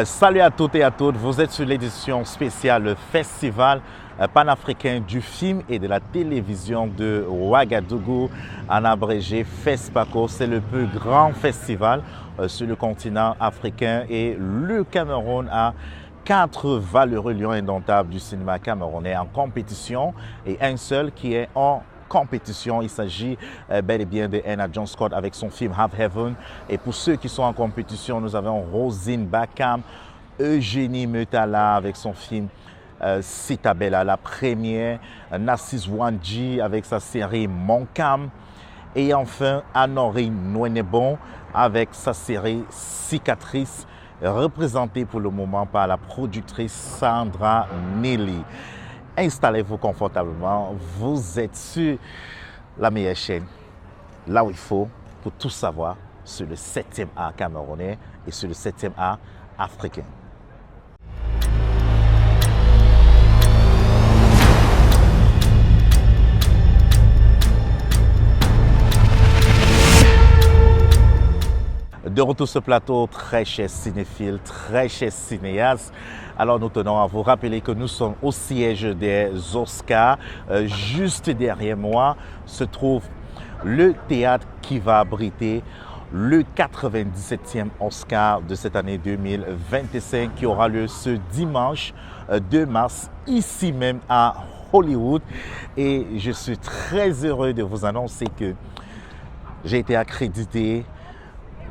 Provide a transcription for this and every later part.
Salut à toutes et à toutes, vous êtes sur l'édition spéciale Festival panafricain du film et de la télévision de Ouagadougou, en abrégé FESPACO. C'est le plus grand festival sur le continent africain et le Cameroun a 4 valeureux lions indomptables du cinéma camerounais en compétition et un seul qui est en compétition. Il s'agit bel et bien de Enna John Scott avec son film Have Heaven. Et pour ceux qui sont en compétition, nous avons Rosine Bakam, Eugénie Metala avec son film Citabella, la première, Narcisse Wanji avec sa série Moncam, et enfin Anori Nouenebon avec sa série Cicatrice, représentée pour le moment par la productrice Sandra Nelly. Installez-vous confortablement, vous êtes sur la meilleure chaîne, là où il faut, pour tout savoir sur le 7e art camerounais et sur le 7e art africain. De retour sur ce plateau, très chers cinéphiles, très chers cinéastes. Alors nous tenons à vous rappeler que nous sommes au siège des Oscars. Juste derrière moi se trouve le théâtre qui va abriter le 97e Oscar de cette année 2025 qui aura lieu ce dimanche 2 mars ici même à Hollywood. Et je suis très heureux de vous annoncer que j'ai été accrédité.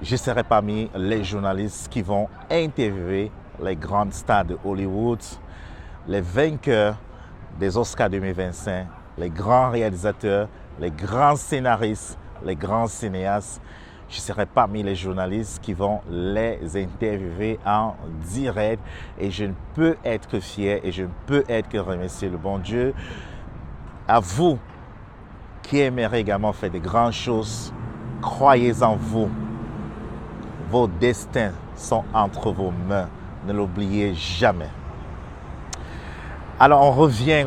Je serai parmi les journalistes qui vont interviewer les grandes stars de Hollywood, les vainqueurs des Oscars 2025, les grands réalisateurs, les grands scénaristes, les grands cinéastes. Je serai parmi les journalistes qui vont les interviewer en direct et je ne peux être que fier et je ne peux être que remercier le bon Dieu. À vous qui aimeriez également faire de grandes choses, croyez en vous. Vos destins sont entre vos mains. Ne l'oubliez jamais. Alors, on revient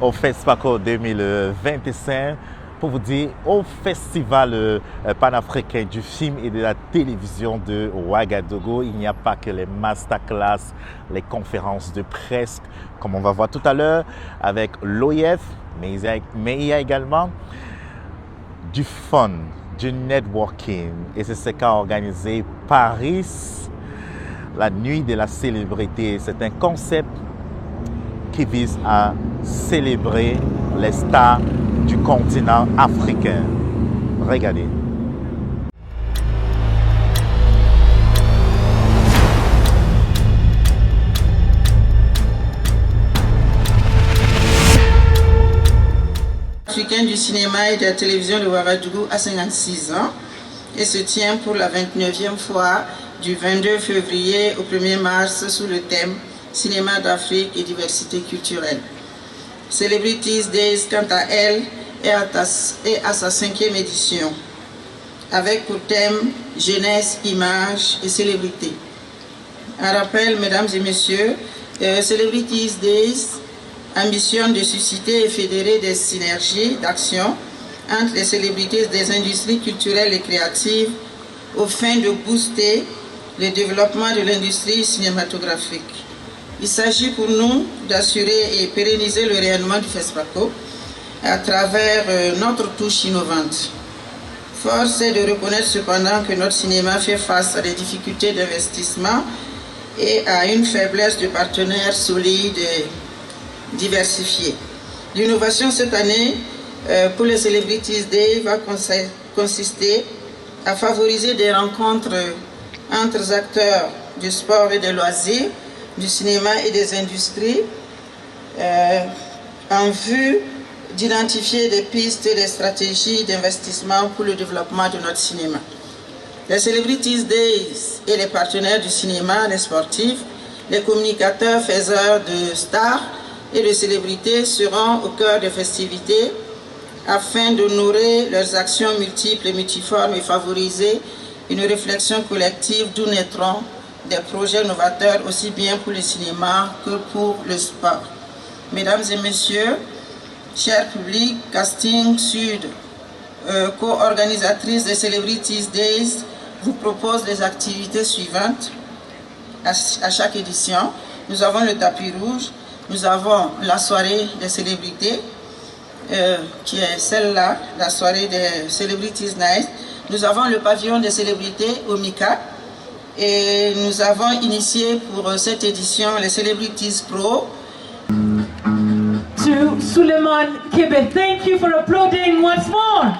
au FESPACO 2025 pour vous dire au Festival panafricain du film et de la télévision de Ouagadougou. Il n'y a pas que les masterclass, les conférences de presse, comme on va voir tout à l'heure avec l'OIF, mais il y a également du fun, du networking, et c'est ce qu'a organisé Paris, la nuit de la célébrité. C'est un concept qui vise à célébrer les stars du continent africain. Regardez. Africain du cinéma et de la télévision de Ouagadougou a 56 ans et se tient pour la 29e fois du 22 février au 1er mars sous le thème Cinéma d'Afrique et diversité culturelle. Celebrities Days, quant à elle, est à sa 5e édition, avec pour thème jeunesse, images et célébrité. Un rappel, mesdames et messieurs, Celebrities Days ambitionne de susciter et fédérer des synergies d'action entre les célébrités des industries culturelles et créatives aux fins de booster le développement de l'industrie cinématographique. Il s'agit pour nous d'assurer et pérenniser le rayonnement du FESPACO à travers notre touche innovante. Force est de reconnaître cependant que notre cinéma fait face à des difficultés d'investissement et à une faiblesse de partenaires solides et diversifiés. L'innovation cette année pour les Celebrities Day va consister à favoriser des rencontres entre acteurs du sport et des loisirs, du cinéma et des industries en vue d'identifier des pistes et des stratégies d'investissement pour le développement de notre cinéma. Les Celebrities Days et les partenaires du cinéma, les sportifs, les communicateurs, faiseurs de stars et de célébrités seront au cœur des festivités afin de nourrir leurs actions multiples et multiformes et favoriser une réflexion collective d'où naîtront des projets novateurs aussi bien pour le cinéma que pour le sport. Mesdames et messieurs, chers publics, Casting Sud, co-organisatrice des Celebrities Days, vous propose les activités suivantes. à chaque édition. Nous avons le tapis rouge, nous avons la soirée des célébrités, qui est celle-là, la soirée des Celebrities Night. Nous avons le pavillon des célébrités au MICA. Et nous avons initié pour cette édition les Celebrities Pro. To Suleiman Kebe, thank you for applauding once more.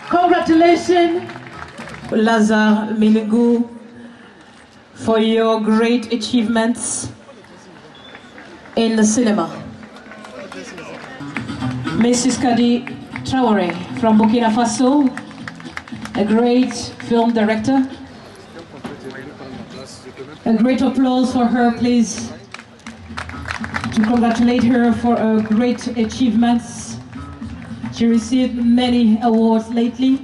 Congratulations, Lazare Menegou, for your great achievements in the cinema. Mrs. Kadi Traore from Burkina Faso, a great film director. A great applause for her, please, to congratulate her for her great achievements. She received many awards lately.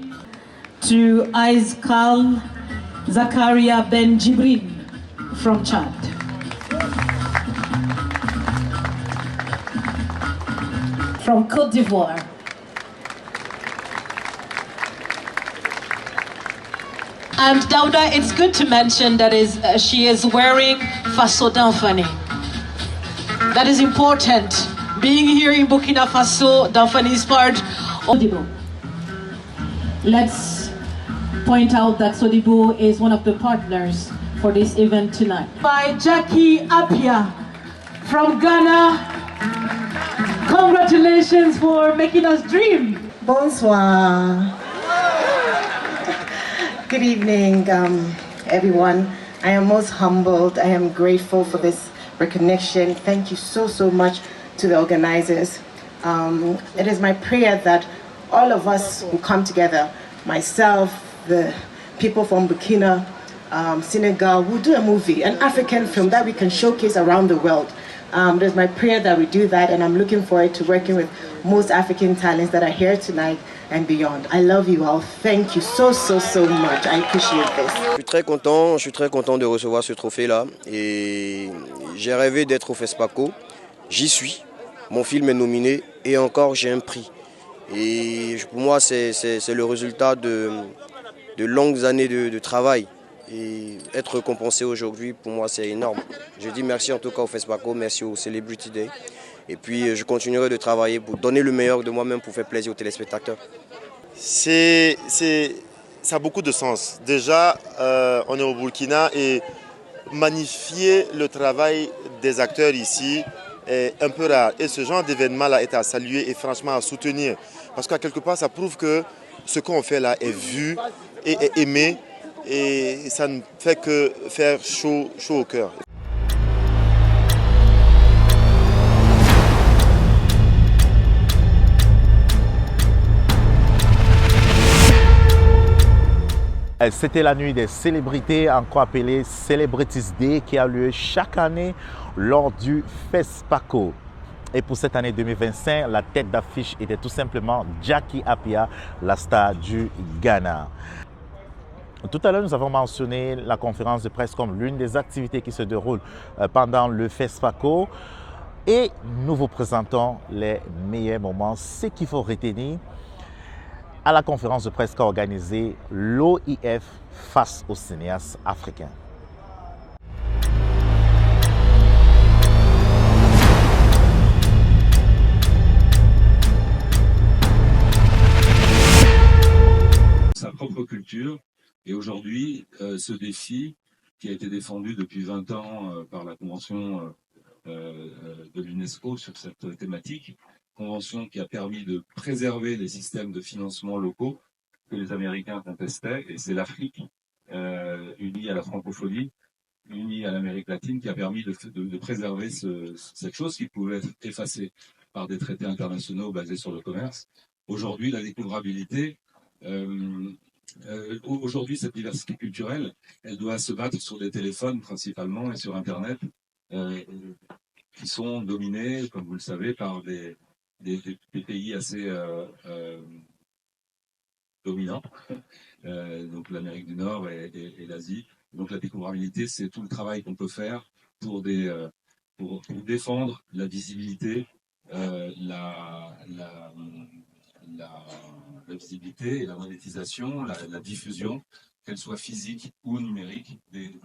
To Aizkal Zakaria Ben Jibrin from Chad. From Côte d'Ivoire. And Dauda, it's good to mention that she is wearing Faso Danfani. That is important. Being here in Burkina Faso, Danfani is part of Sodibo. Let's point out that Sodibo is one of the partners for this event tonight. By Jackie Apia from Ghana. Congratulations for making us dream. Bonsoir. Good evening, everyone. I am most humbled. I am grateful for this recognition. Thank you so much to the organizers. It is my prayer that all of us will come together, myself, the people from Burkina, Senegal, will do a movie, an African film that we can showcase around the world. It is my prayer that we do that, and I'm looking forward to working with most African talents that are here tonight and beyond. I love you all. Thank you so much. I appreciate this. Je suis très content de recevoir ce trophée-là. Et j'ai rêvé d'être au FESPACO. J'y suis. Mon film est nominé et encore j'ai un prix. Et pour moi, c'est le résultat de longues années de travail. Et être récompensé aujourd'hui, pour moi, c'est énorme. Je dis merci en tout cas au FESPACO, merci au Celebrity Day. Et puis, je continuerai de travailler pour donner le meilleur de moi-même pour faire plaisir aux téléspectateurs. Ça a beaucoup de sens. Déjà, on est au Burkina et magnifier le travail des acteurs ici est un peu rare. Et ce genre d'événement-là est à saluer et franchement à soutenir. Parce qu'à quelque part, ça prouve que ce qu'on fait là est vu et est aimé. Et ça ne fait que faire chaud au cœur. C'était la nuit des célébrités, encore appelée Celebrities Day, qui a lieu chaque année lors du FESPACO. Et pour cette année 2025, la tête d'affiche était tout simplement Jackie Apia, la star du Ghana. Tout à l'heure, nous avons mentionné la conférence de presse comme l'une des activités qui se déroulent pendant le FESPACO. Et nous vous présentons les meilleurs moments, ce qu'il faut retenir à la conférence de presse qu'a organisée l'OIF face aux cinéastes africains. Sa propre culture. Et aujourd'hui, ce défi qui a été défendu depuis 20 ans par la Convention de l'UNESCO sur cette thématique, convention qui a permis de préserver les systèmes de financement locaux que les Américains contestaient, et c'est l'Afrique unie à la francophonie, unie à l'Amérique latine, qui a permis de préserver cette chose qui pouvait être effacée par des traités internationaux basés sur le commerce. Aujourd'hui, la découvrabilité, aujourd'hui, cette diversité culturelle, elle doit se battre sur des téléphones principalement et sur Internet, qui sont dominés, comme vous le savez, par des pays assez dominants, donc l'Amérique du Nord et l'Asie. Donc la découvrabilité, c'est tout le travail qu'on peut faire pour défendre la visibilité, la visibilité et la monétisation, la diffusion, qu'elle soit physique ou numérique, des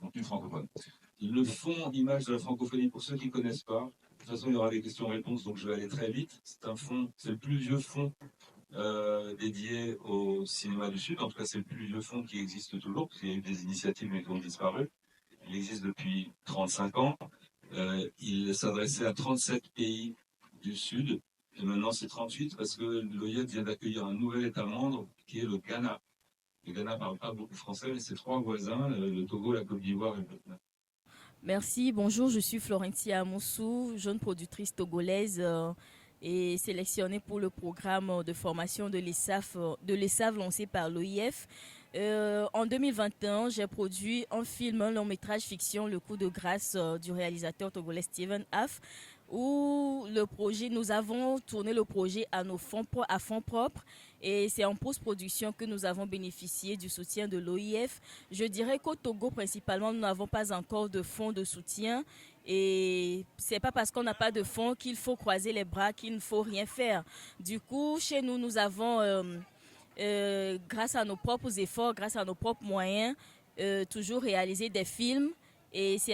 contenus francophones. Le fonds Images de la francophonie, pour ceux qui ne connaissent pas, de toute façon il y aura des questions-réponses, donc je vais aller très vite. C'est le plus vieux fonds dédié au cinéma du Sud. En tout cas, c'est le plus vieux fonds qui existe toujours, parce qu'il y a eu des initiatives mais qui ont disparu. Il existe depuis 35 ans. Il s'adressait à 37 pays du Sud, et maintenant c'est 38 parce que l'OIF vient d'accueillir un nouvel État membre qui est le Ghana. Le Ghana ne parle pas beaucoup français, mais ses 3 voisins, le Togo, la Côte d'Ivoire et le Vietnam. Merci, bonjour, je suis Florentia Amoussou, jeune productrice togolaise et sélectionnée pour le programme de formation de l'ESAV lancé par l'OIF. En 2021, j'ai produit un film, un long métrage fiction, Le coup de grâce du réalisateur togolais Steven Aff, où nous avons tourné le projet à fonds propres et c'est en post-production que nous avons bénéficié du soutien de l'OIF. Je dirais qu'au Togo principalement, nous n'avons pas encore de fonds de soutien et c'est pas parce qu'on n'a pas de fonds qu'il faut croiser les bras, qu'il ne faut rien faire. Du coup, chez nous, nous avons, grâce à nos propres efforts, grâce à nos propres moyens, toujours réalisé des films. Et c'est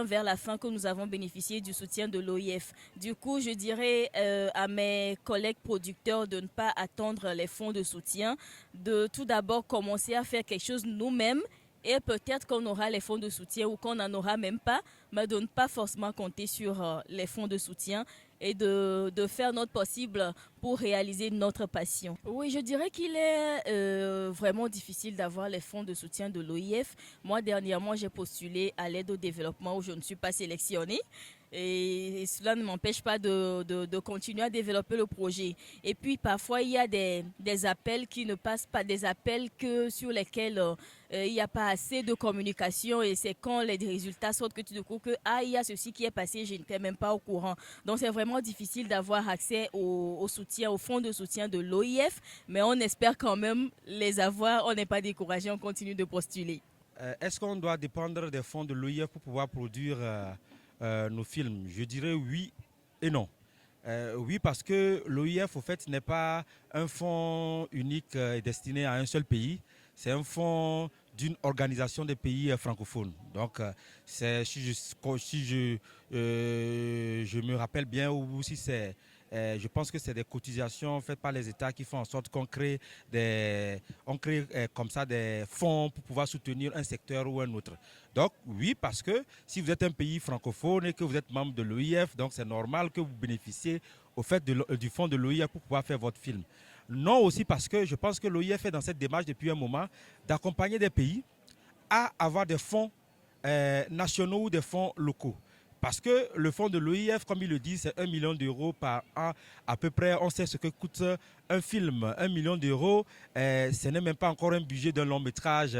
vers la fin que nous avons bénéficié du soutien de l'OIF. Du coup, je dirais à mes collègues producteurs de ne pas attendre les fonds de soutien, de tout d'abord commencer à faire quelque chose nous-mêmes et peut-être qu'on aura les fonds de soutien ou qu'on n'en aura même pas, mais de ne pas forcément compter sur les fonds de soutien et de faire notre possible pour réaliser notre passion. Oui, je dirais qu'il est vraiment difficile d'avoir les fonds de soutien de l'OIF. Moi, dernièrement, j'ai postulé à l'aide au développement où je ne suis pas sélectionnée. Et cela ne m'empêche pas de continuer à développer le projet. Et puis parfois il y a des appels qui ne passent pas, des appels sur lesquels il n'y a pas assez de communication et c'est quand les résultats sortent que tu découvres que il y a ceci qui est passé, je n'étais même pas au courant. Donc c'est vraiment difficile d'avoir accès au soutien, au fonds de soutien de l'OIF, mais on espère quand même les avoir, on n'est pas découragé, on continue de postuler. Est-ce qu'on doit dépendre des fonds de l'OIF pour pouvoir produire nos films? Je dirais oui et non. Oui, parce que l'OIF, au fait, n'est pas un fonds unique destiné à un seul pays. C'est un fonds d'une organisation des pays francophones. Donc, si je me rappelle bien, ou si c'est... je pense que c'est des cotisations faites par les États qui font en sorte qu'on crée comme ça des fonds pour pouvoir soutenir un secteur ou un autre. Donc oui, parce que si vous êtes un pays francophone et que vous êtes membre de l'OIF, donc c'est normal que vous bénéficiez au fait du fonds de l'OIF pour pouvoir faire votre film. Non aussi parce que je pense que l'OIF est dans cette démarche depuis un moment d'accompagner des pays à avoir des fonds nationaux ou des fonds locaux. Parce que le fonds de l'OIF, comme il le dit, c'est 1 million d'euros par an à peu près. On sait ce que coûte un film. 1 million d'euros, ce n'est même pas encore un budget d'un long métrage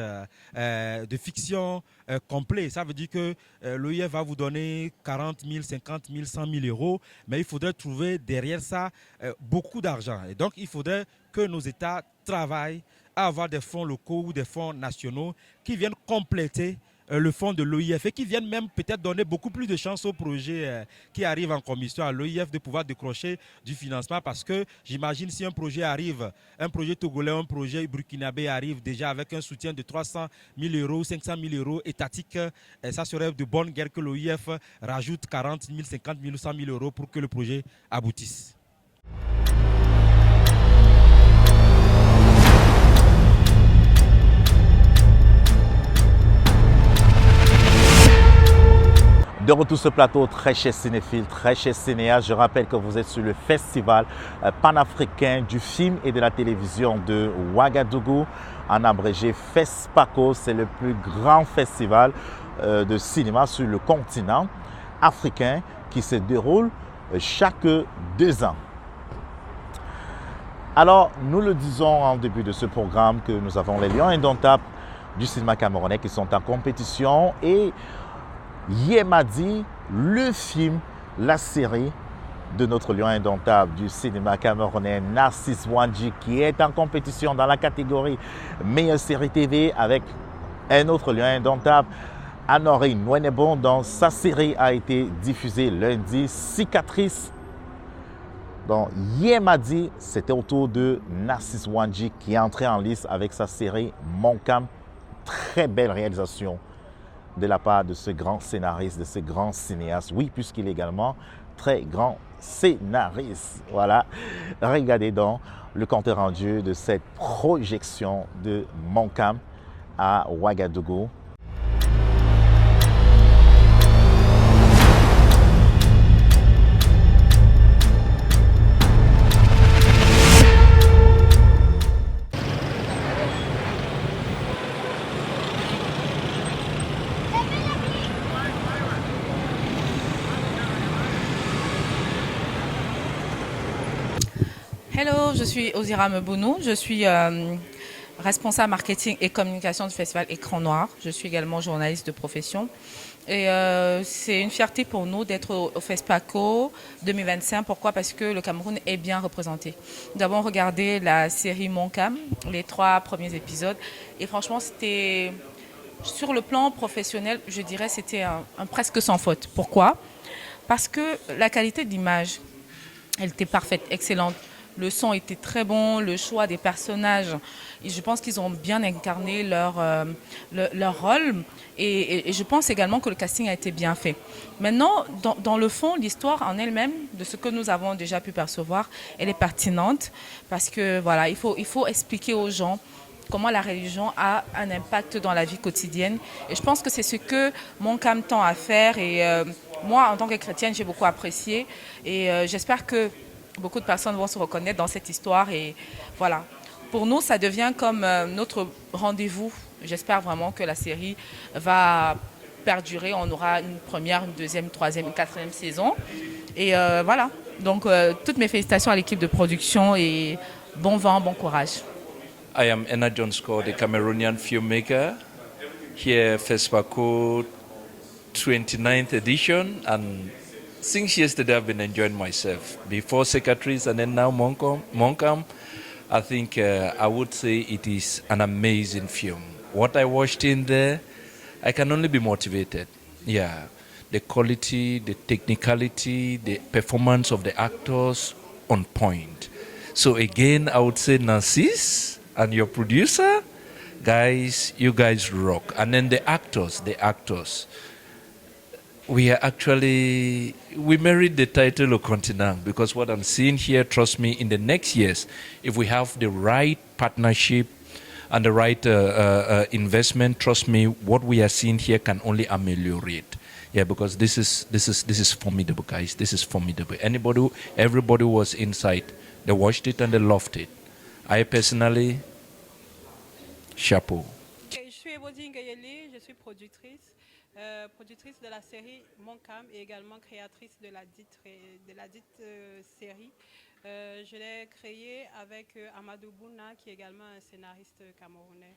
de fiction complet. Ça veut dire que l'OIF va vous donner 40 000, 50 000, 100 000 euros. Mais il faudrait trouver derrière ça beaucoup d'argent. Et donc, il faudrait que nos États travaillent à avoir des fonds locaux ou des fonds nationaux qui viennent compléter le fonds de l'OIF et qui viennent même peut-être donner beaucoup plus de chances aux projets qui arrivent en commission à l'OIF de pouvoir décrocher du financement, parce que j'imagine si un projet arrive, un projet togolais, un projet burkinabé arrive déjà avec un soutien de 300 000 euros, 500 000 euros étatiques, ça serait de bonne guerre que l'OIF rajoute 40 000, 50 000, 100 000 euros pour que le projet aboutisse. De retour sur ce plateau, très chers cinéphiles, très chers cinéastes, je rappelle que vous êtes sur le festival panafricain du film et de la télévision de Ouagadougou, en abrégé FESPACO. C'est le plus grand festival de cinéma sur le continent africain qui se déroule chaque 2 ans. Alors, nous le disons en début de ce programme que nous avons les lions indomptables du cinéma camerounais qui sont en compétition et Yemadi, le film, la série de notre lion indomptable du cinéma camerounais, Narcisse Ouandji, qui est en compétition dans la catégorie meilleure série TV avec un autre lion indomptable, Anoré Nouenebon, dont sa série a été diffusée lundi, Cicatrice. Donc Yemadi, c'était au tour de Narcisse Ouandji qui est entré en lice avec sa série Moncam. Très belle réalisation de la part de ce grand scénariste, de ce grand cinéaste. Oui, puisqu'il est également très grand scénariste. Voilà. Regardez donc le compte rendu de cette projection de Moncam à Ouagadougou. Hello, je suis Ozira Mebounou, je suis responsable marketing et communication du festival Écran Noir. Je suis également journaliste de profession. Et c'est une fierté pour nous d'être au FESPACO 2025. Pourquoi? Parce que le Cameroun est bien représenté. Nous avons regardé la série Moncam, les 3 premiers épisodes. Et franchement, c'était, sur le plan professionnel, je dirais c'était un presque sans faute. Pourquoi? Parce que la qualité d'image, elle était parfaite, excellente. Le son était très bon, le choix des personnages, et je pense qu'ils ont bien incarné leur rôle. Et je pense également que le casting a été bien fait. Maintenant, dans le fond, l'histoire en elle-même, de ce que nous avons déjà pu percevoir, elle est pertinente parce que voilà, il faut expliquer aux gens comment la religion a un impact dans la vie quotidienne. Et je pense que c'est ce que Moncam tend à faire. Et moi, en tant que chrétienne, j'ai beaucoup apprécié. Et j'espère que beaucoup de personnes vont se reconnaître dans cette histoire. Et voilà. Pour nous, ça devient comme notre rendez-vous. J'espère vraiment que la série va perdurer. On aura une première, une deuxième, une troisième, une quatrième saison. Et voilà. Donc, toutes mes félicitations à l'équipe de production et bon vent, bon courage. I am Enna John Scott, a Cameroonian filmmaker, here at FESPACO 29th edition, and since yesterday I've been enjoying myself. Before Secretaries and then now Moncam, I think I would say it is an amazing film. What I watched in there, I can only be motivated. Yeah, the quality, the technicality, the performance of the actors on point. So again, I would say Narcisse and your producer, guys, you guys rock. And then the actors. We merit the title of Continent, because what I'm seeing here, trust me, in the next years, if we have the right partnership and the right investment, trust me, what we are seeing here can only ameliorate. Yeah, because this is formidable, guys. This is formidable. Everybody who was inside, they watched it and they loved it. I personally, chapeau. Je suis Ebodine Gayeli, je suis productrice de la série Moncam et également créatrice de la dite série. Je l'ai créée avec Amadou Bouna, qui est également un scénariste camerounais.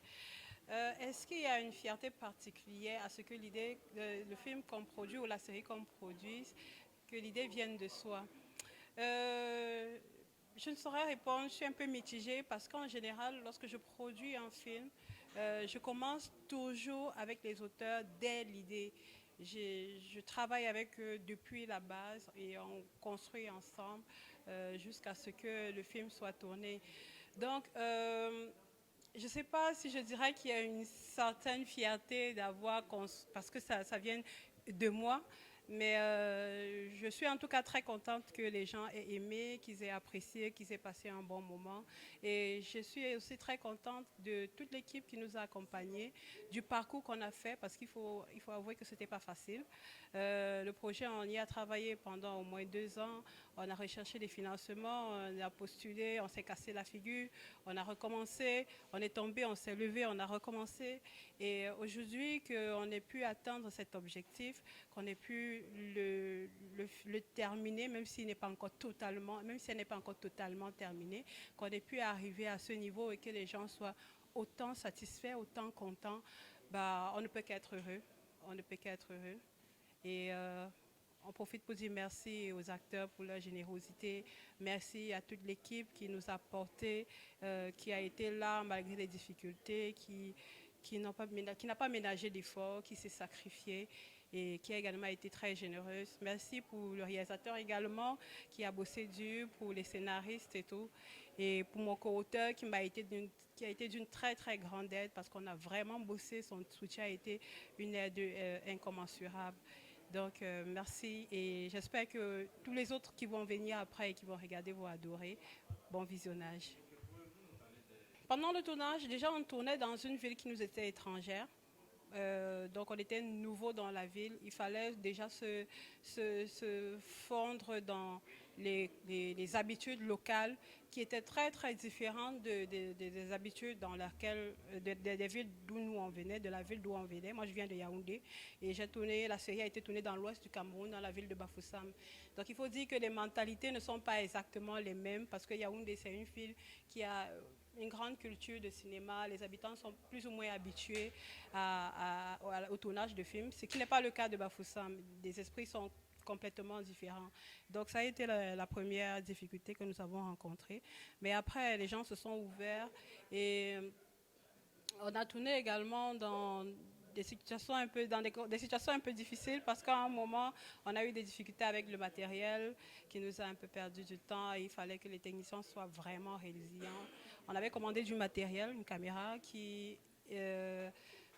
Est-ce qu'il y a une fierté particulière à ce que l'idée, le film qu'on produit ou la série qu'on produise, que l'idée vienne de soi? Je ne saurais répondre, je suis un peu mitigée parce qu'en général, lorsque je produis un film, je commence toujours avec les auteurs dès l'idée. Je travaille avec eux depuis la base et on construit ensemble jusqu'à ce que le film soit tourné. Donc, je ne sais pas si je dirais qu'il y a une certaine fierté d'avoir, parce que ça vient de moi. Mais je suis en tout cas très contente que les gens aient aimé, qu'ils aient apprécié, qu'ils aient passé un bon moment. Et je suis aussi très contente de toute l'équipe qui nous a accompagnés, du parcours qu'on a fait, parce qu'il faut avouer que ce n'était pas facile. Le projet, on y a travaillé pendant au moins 2 ans. On a recherché des financements, on a postulé, on s'est cassé la figure, on a recommencé, on est tombé, on s'est levé, on a recommencé. Et aujourd'hui, qu'on ait pu atteindre cet objectif, qu'on ait pu le terminer, même s'il n'est pas encore totalement, terminé, qu'on ait pu arriver à ce niveau et que les gens soient autant satisfaits, autant contents, on ne peut qu'être heureux. On ne peut qu'être heureux. Et on profite pour dire merci aux acteurs pour leur générosité. Merci à toute l'équipe qui nous a portés, qui a été là malgré les difficultés, qui n'a pas ménagé d'efforts, qui s'est sacrifié et qui a également été très généreuse. Merci pour le réalisateur également, qui a bossé dur, pour les scénaristes et tout. Et pour mon co-auteur qui a été d'une très très grande aide parce qu'on a vraiment bossé, son soutien a été une aide incommensurable. Donc merci et j'espère que tous les autres qui vont venir après et qui vont regarder vont adorer. Bon visionnage. Pendant le tournage, déjà on tournait dans une ville qui nous était étrangère. Donc on était nouveau dans la ville. Il fallait déjà se fondre dans les habitudes locales qui étaient très très différentes des habitudes dans laquelle des villes d'où nous on venait, de la ville d'où on venait. Moi je viens de Yaoundé et la série a été tournée dans l'ouest du Cameroun, dans la ville de Bafoussam. Donc il faut dire que les mentalités ne sont pas exactement les mêmes parce que Yaoundé c'est une ville qui a une grande culture de cinéma, les habitants sont plus ou moins habitués au tournage de films, ce qui n'est pas le cas de Bafoussam. Les esprits sont complètement différents. Donc ça a été la première difficulté que nous avons rencontrée. Mais après, les gens se sont ouverts et on a tourné également dans des situations un peu difficiles parce qu'à un moment, on a eu des difficultés avec le matériel qui nous a un peu perdu du temps. Il fallait que les techniciens soient vraiment résilients. On avait commandé du matériel, une caméra qui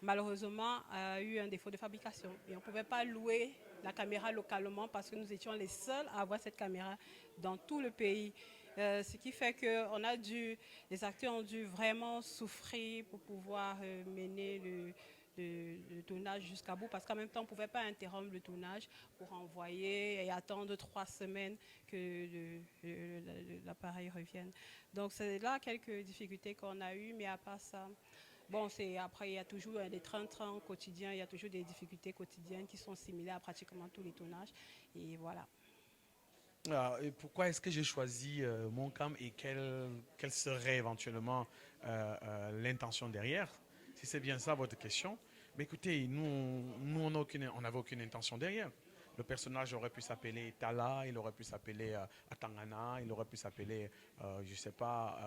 malheureusement a eu un défaut de fabrication. Et on ne pouvait pas louer la caméra localement parce que nous étions les seuls à avoir cette caméra dans tout le pays. Ce qui fait que les acteurs ont dû vraiment souffrir pour pouvoir mener le tournage jusqu'à bout parce qu'en même temps on ne pouvait pas interrompre le tournage pour envoyer et attendre 3 semaines que l'appareil revienne. Donc c'est là quelques difficultés qu'on a eues, mais à part ça, bon, après il y a toujours des trains quotidiens, il y a toujours des difficultés quotidiennes qui sont similaires à pratiquement tous les tournages et voilà. Et pourquoi est-ce que j'ai choisi Moncam et quelle serait éventuellement l'intention derrière? Si c'est bien ça votre question, mais écoutez, nous on n'avait aucune intention derrière. Le personnage aurait pu s'appeler Tala, il aurait pu s'appeler Atangana, il aurait pu s'appeler, je ne sais pas,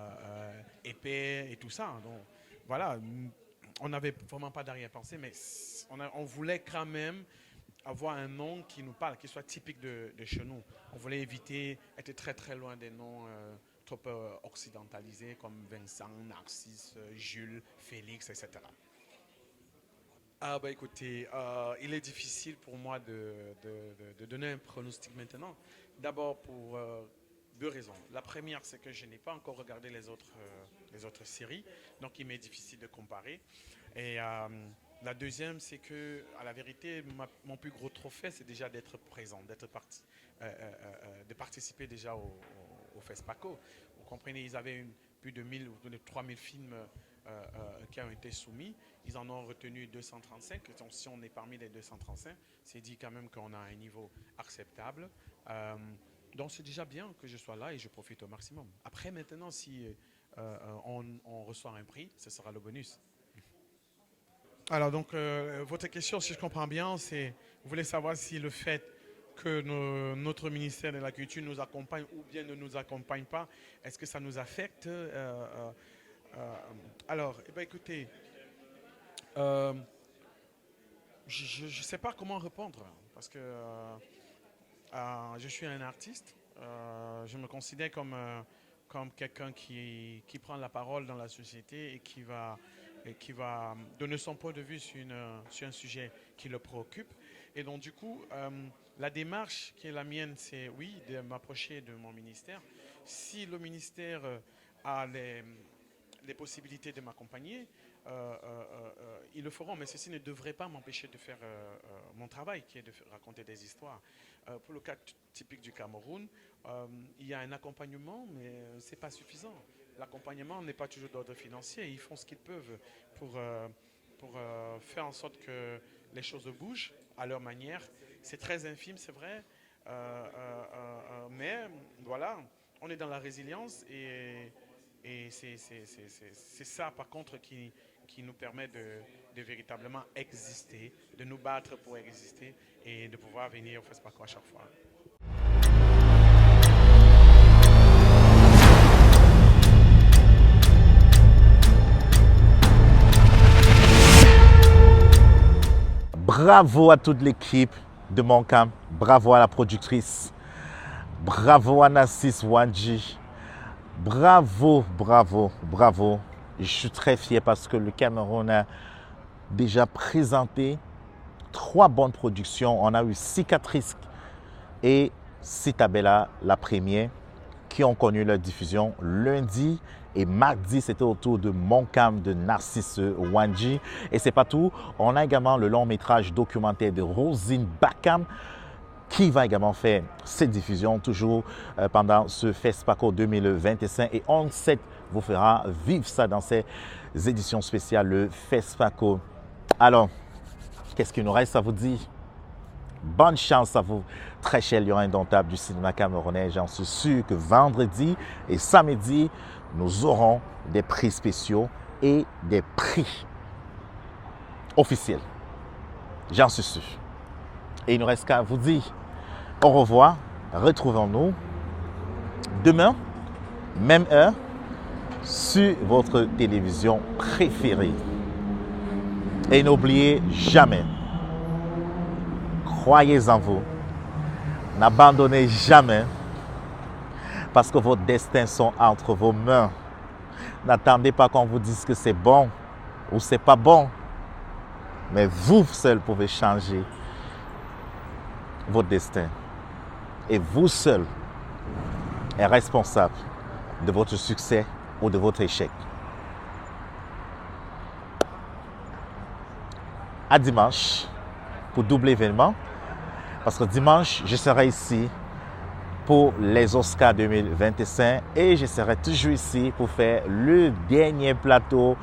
Épée et tout ça. Donc voilà, on n'avait vraiment pas d'arrière-pensée, mais on voulait quand même avoir un nom qui nous parle, qui soit typique de chez nous. On voulait éviter être très très loin des noms trop occidentalisés comme Vincent, Narcisse, Jules, Félix, etc. Ah bah écoutez, il est difficile pour moi de donner un pronostic maintenant. D'abord pour 2 raisons. La première, c'est que je n'ai pas encore regardé les autres séries, donc il m'est difficile de comparer. Et la deuxième, c'est que, à la vérité, mon plus gros trophée, c'est déjà d'être présent, de participer déjà au FESPACO. Vous comprenez, ils avaient plus de 1000 ou de 3000 films qui ont été soumis. Ils en ont retenu 235. Donc, si on est parmi les 235, c'est dit quand même qu'on a un niveau acceptable. Donc, c'est déjà bien que je sois là et je profite au maximum. Après, maintenant, si on reçoit un prix, ce sera le bonus. Alors, donc, votre question, si je comprends bien, c'est, vous voulez savoir si le fait que notre ministère de la Culture nous accompagne ou bien ne nous accompagne pas, est-ce que ça nous affecte? Alors, eh bien, écoutez, je ne sais pas comment répondre parce que je suis un artiste, je me considère comme quelqu'un qui prend la parole dans la société et qui va donner son point de vue sur un sujet qui le préoccupe. Et donc du coup, la démarche qui est la mienne, c'est oui, de m'approcher de mon ministère. Si le ministère a les possibilités de m'accompagner, ils le feront, mais ceci ne devrait pas m'empêcher de faire mon travail, qui est de raconter des histoires. Pour le cas typique du Cameroun, il y a un accompagnement, mais ce n'est pas suffisant. L'accompagnement n'est pas toujours d'ordre financier. Ils font ce qu'ils peuvent pour faire en sorte que les choses bougent à leur manière. C'est très infime, c'est vrai, mais voilà, on est dans la résilience et c'est ça, par contre, qui nous permet de véritablement exister, de nous battre pour exister et de pouvoir venir au FESPACO à chaque fois. Bravo à toute l'équipe de Moncam, bravo à la productrice, bravo à Nassis Wanji, Bravo, bravo, bravo. Je suis très fier parce que le Cameroun a déjà présenté 3 bonnes productions. On a eu Cicatrice et Citabella, la première, qui ont connu leur diffusion lundi. Et mardi, c'était autour de Moncam de Narcisse Wanji. Et c'est pas tout. On a également le long métrage documentaire de Rosine Bakam qui va également faire cette diffusion toujours pendant ce FESPACO 2025. Et On 7 vous fera vivre ça dans ces éditions spéciales, le FESPACO. Alors, qu'est-ce qu'il nous reste à vous dire? Bonne chance à vous, très chers lions indomptables du cinéma camerounais. J'en suis sûr que vendredi et samedi, nous aurons des prix spéciaux et des prix officiels. J'en suis sûr. Et il ne nous reste qu'à vous dire au revoir. Retrouvons-nous demain, même heure, sur votre télévision préférée. Et n'oubliez jamais, croyez en vous, n'abandonnez jamais, parce que vos destins sont entre vos mains. N'attendez pas qu'on vous dise que c'est bon ou c'est pas bon, mais vous seul pouvez changer votre destin. Et vous seul êtes responsable de votre succès ou de votre échec. À dimanche pour double événement, parce que dimanche, je serai ici pour les Oscars 2025 et je serai toujours ici pour faire le dernier plateau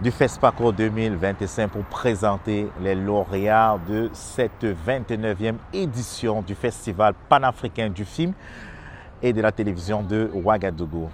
du FESPACO 2025 pour présenter les lauréats de cette 29e édition du Festival panafricain du film et de la télévision de Ouagadougou.